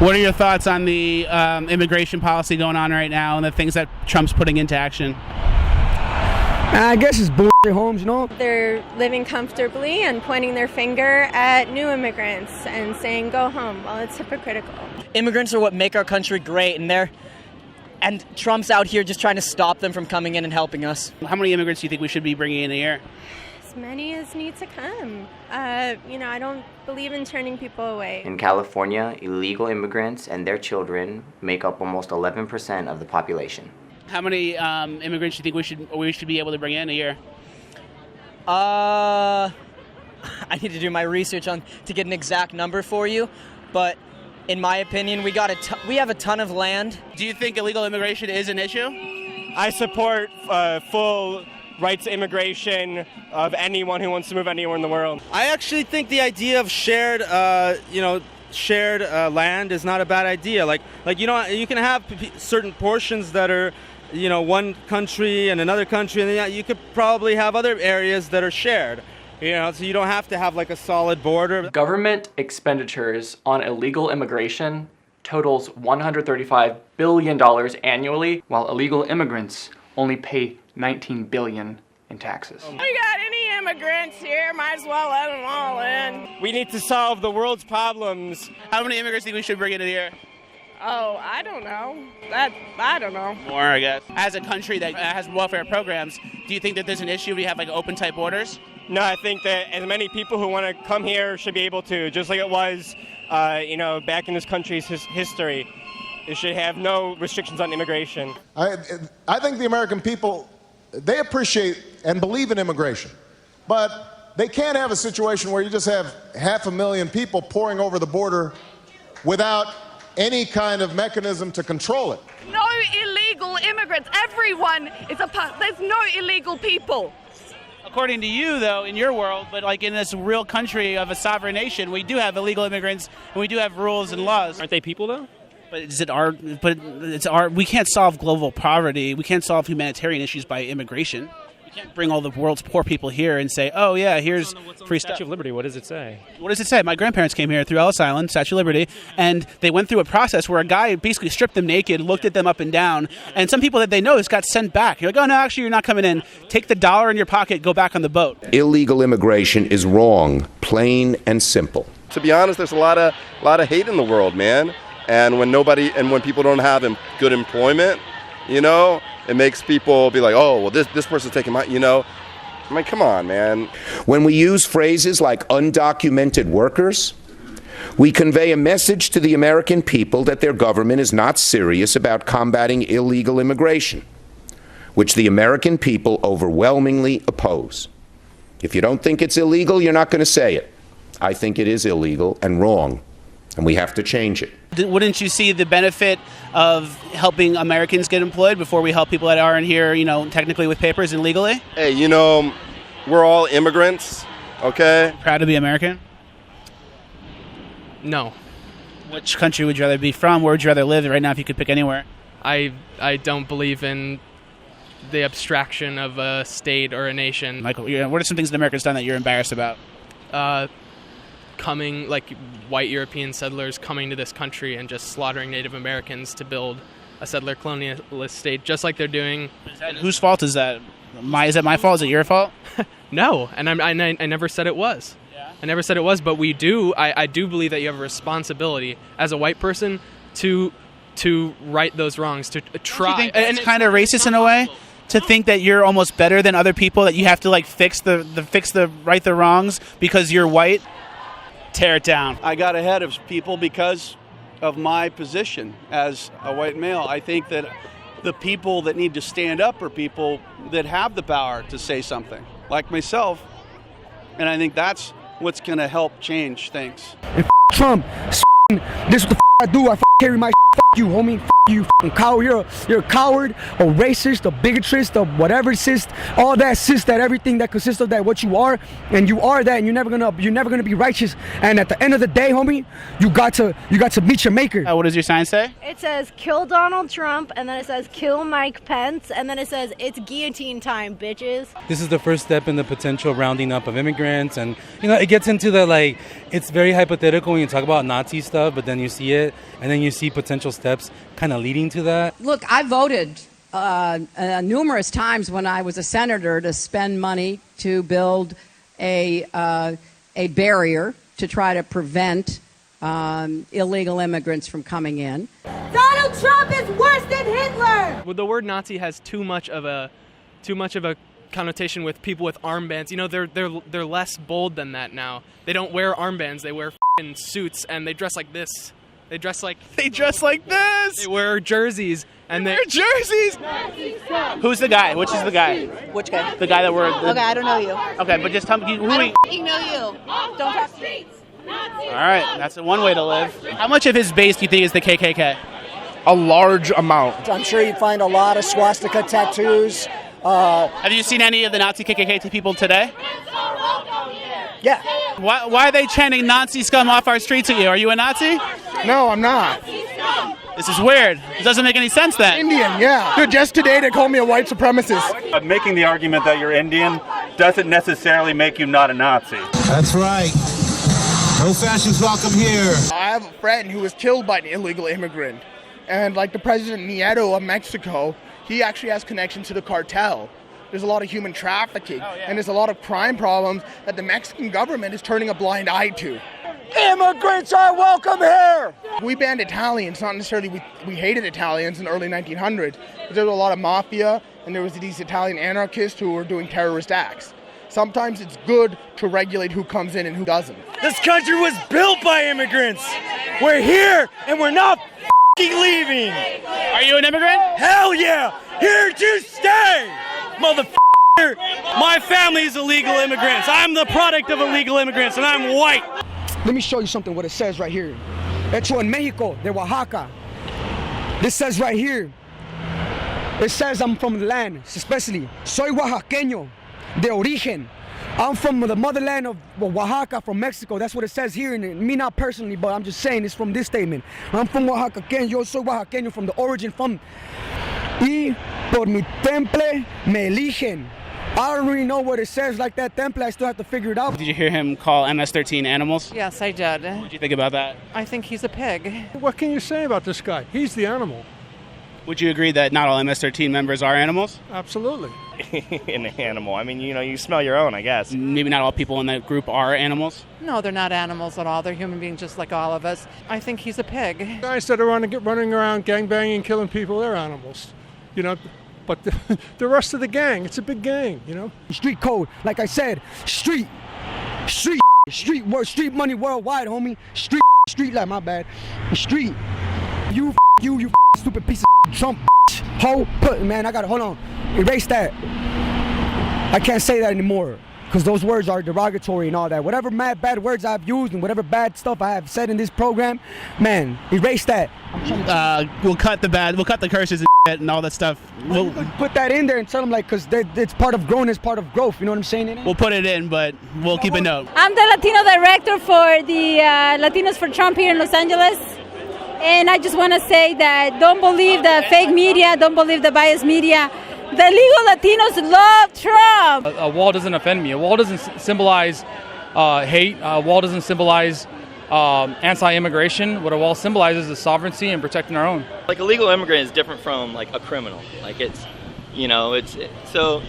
What are your thoughts on the immigration policy going on right now and the things that Trump's putting into action? I guess it's bullshit, Holmes, you know? They're living comfortably and pointing their finger at new immigrants and saying, go home. Well, it's hypocritical. Immigrants are what make our country great, and Trump's out here just trying to stop them from coming in and helping us. How many immigrants do you think we should be bringing in a year? As many as need to come. I don't believe in turning people away. In California, illegal immigrants and their children make up almost 11% of the population. How many immigrants do you think we should be able to bring in a year? I need to do my research to get an exact number for you, but in my opinion, we have a ton of land. Do you think illegal immigration is an issue? I support full rights to immigration of anyone who wants to move anywhere in the world. I actually think the idea of shared land is not a bad idea. You can have certain portions that are, one country and another country, and then you could probably have other areas that are shared. So you don't have to have like a solid border. Government expenditures on illegal immigration totals $135 billion annually, while illegal immigrants only pay $19 billion in taxes. We got any immigrants here, might as well let them all in. We need to solve the world's problems. How many immigrants do you think we should bring in a year? Oh, I don't know. I don't know. More, I guess. As a country that has welfare programs, do you think that there's an issue if we have like open type borders? No, I think that as many people who want to come here should be able to, just like it was, back in this country's history. It should have no restrictions on immigration. I think the American people, they appreciate and believe in immigration, but they can't have a situation where you just have 500,000 people pouring over the border without any kind of mechanism to control it. No illegal immigrants. Everyone is there's no illegal people. According to you, though, in your world, but like in this real country of a sovereign nation, we do have illegal immigrants and we do have rules and laws. Aren't they people, though? But it's our. We can't solve global poverty. We can't solve humanitarian issues by immigration. We can't bring all the world's poor people here and say, "Oh yeah, here's free stuff." Statue of Liberty. What does it say? What does it say? My grandparents came here through Ellis Island, Statue of Liberty, and they went through a process where a guy basically stripped them naked, looked at them up and down, and some people that they know just got sent back. You're like, "Oh no, actually, you're not coming in. Take the $1 in your pocket, go back on the boat." Illegal immigration is wrong, plain and simple. To be honest, there's a lot of hate in the world, man. And when people don't have good employment, it makes people be like, oh, well, this person's taking my, I mean, come on, man. When we use phrases like undocumented workers, we convey a message to the American people that their government is not serious about combating illegal immigration, which the American people overwhelmingly oppose. If you don't think it's illegal, you're not going to say it. I think it is illegal and wrong, and we have to change it. Wouldn't you see the benefit of helping Americans get employed before we help people that aren't here, technically with papers and legally? Hey, we're all immigrants, okay? Proud to be American? No. Which country would you rather be from? Where would you rather live right now if you could pick anywhere? I don't believe in the abstraction of a state or a nation. Like, what are some things that America's done that you're embarrassed about? White European settlers coming to this country and just slaughtering Native Americans to build a settler colonialist state, just like they're doing. Whose fault is that? Is that my fault? Is it your fault? No, and I never said it was. Yeah. I never said it was, but we do. I do believe that you have a responsibility as a white person to right those wrongs, to try. Don't you think it's kind of racist in a way? To think that you're almost better than other people, that you have to right the wrongs because you're white? Tear it down. I got ahead of people because of my position as a white male. I think that the people that need to stand up are people that have the power to say something, like myself. And I think that's what's going to help change things. And Trump, this is what the I do. I carry my you, homie. you coward. You're a coward, a racist, a bigotrist, a whatever cyst, all that cyst, that everything that consists of that, what you are, and you are that, and you're never gonna be righteous. And at the end of the day, homie, you got to meet your maker. What does your sign say? It says kill Donald Trump, and then it says kill Mike Pence, and then it says it's guillotine time, bitches. This is the first step in the potential rounding up of immigrants, and it gets into the it's very hypothetical when you talk about Nazi stuff, but then you see it, and then you see potential steps kind of leading to that. Look, I voted numerous times when I was a senator to spend money to build a barrier to try to prevent illegal immigrants from coming in. Donald Trump is worse than Hitler! Well, the word Nazi has too much of a connotation with people with armbands. They're less bold than that now. They don't wear armbands. They wear f***ing suits, and they dress like this. They dress like this. They wear jerseys, and they wear jerseys. Who's the guy? Which is the guy? Which guy? The guy that we're. Okay, I don't know you. Okay, but just tell me who. I don't know you. Don't talk to me. All right, that's one way to live. How much of his base do you think is the KKK? A large amount. I'm sure you find a lot of swastika tattoos. Have you seen any of the Nazi KKK people today? Yeah. Why are they chanting Nazi scum off our streets at you? Are you a Nazi? No, I'm not. This is weird. It doesn't make any sense then. Indian, yeah. Dude, just today they called me a white supremacist. Making the argument that you're Indian doesn't necessarily make you not a Nazi. That's right. No fascists welcome here. I have a friend who was killed by an illegal immigrant. And like the President Nieto of Mexico, he actually has connection to the cartel. There's a lot of human trafficking, and there's a lot of crime problems that the Mexican government is turning a blind eye to. Immigrants are welcome here! We banned Italians, not necessarily we hated Italians in the early 1900s, but there was a lot of mafia, and there was these Italian anarchists who were doing terrorist acts. Sometimes it's good to regulate who comes in and who doesn't. This country was built by immigrants. We're here, and we're not leaving. Are you an immigrant? Hell yeah! Here to stay! Motherfucker! My family is illegal immigrants. I'm the product of illegal immigrants, and I'm white. Let me show you something, what it says right here. Hecho en Mexico, de Oaxaca. This says right here. It says I'm from the land, especially. Soy oaxaqueño, de origen. I'm from the motherland of Oaxaca, from Mexico. That's what it says here. And me not personally, but I'm just saying it's from this statement. I'm from Oaxaca. Yo soy oaxaqueño, from the origin, from... Y por mi temple me eligen. I don't really know what it says like that temple. I still have to figure it out. Did you hear him call MS-13 animals? Yes, I did. What did you think about that? I think he's a pig. What can you say about this guy? He's the animal. Would you agree that not all MS-13 members are animals? Absolutely. An animal. I mean, you smell your own, I guess. Maybe not all people in that group are animals? No, they're not animals at all. They're human beings just like all of us. I think he's a pig. Guys that are running around gangbanging, killing people, they're animals. But the rest of the gang, it's a big gang, Street code, like I said, street money worldwide, homie. Street, like my bad. Street. You stupid piece of Trump, hoe, man, hold on. Erase that. I can't say that anymore. Because those words are derogatory and all that. Whatever bad words I've used and whatever bad stuff I have said in this program, man, erase that. We'll cut the curses and all that stuff. We'll put that in there and tell them, because it's part of growing, it's part of growth. You know what I'm saying? We'll put it in, but we'll keep a note. I'm the Latino director for the Latinos for Trump here in Los Angeles. And I just want to say that don't believe the fake media, don't believe the biased media. The legal Latinos love Trump. A wall doesn't offend me. A wall doesn't symbolize hate. A wall doesn't symbolize anti-immigration. What a wall symbolizes is sovereignty and protecting our own. Like a legal immigrant is different from like a criminal. Like So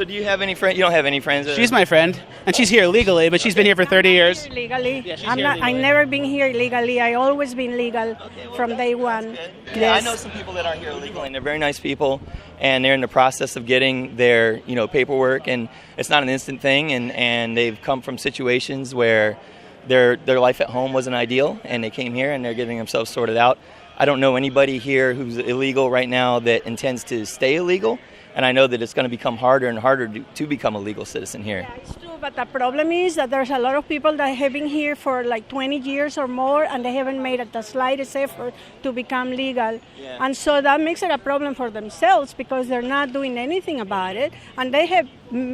do you have any friends? You don't have any friends? She's my friend, and she's here legally, but she's been here for 30 years. Legally? Yeah, I've never been here illegally. I always been legal from day one. Yeah, Yes. I know some people that are here illegally, and they're very nice people, and they're in the process of getting their paperwork, and it's not an instant thing, and they've come from situations where their life at home wasn't ideal, and they came here and they're getting themselves sorted out. I don't know anybody here who's illegal right now that intends to stay illegal. and I know that it's going to become harder and harder to become a legal citizen here. Yeah, it's true, but the problem is that there's a lot of people that have been here for like 20 years or more, and they haven't made the slightest effort to become legal. Yeah. And so that makes it a problem for themselves because they're not doing anything about it, and they have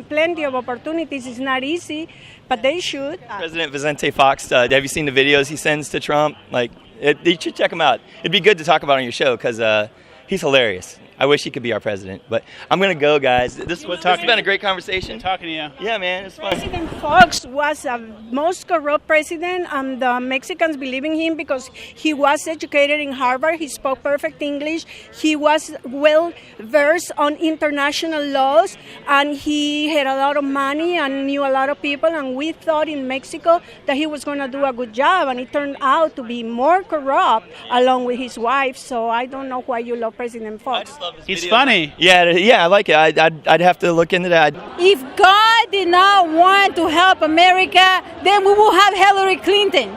plenty of opportunities. It's not easy, but they should. President Vicente Fox, have you seen the videos he sends to Trump? You should check him out. It'd be good to talk about on your show because he's hilarious. I wish he could be our president, but I'm going to go, guys. This has been a great conversation. Talking to you. Yeah, man, it's fun. President Fox was the most corrupt president, and the Mexicans believe in him because he was educated in Harvard. He spoke perfect English. He was well versed on international laws, and he had a lot of money and knew a lot of people. And we thought in Mexico that he was going to do a good job, and it turned out to be more corrupt along with his wife. So I don't know why you love President Fox. He's funny. Yeah, I like it. I'd have to look into that. If God did not want to help America, then we will have Hillary Clinton.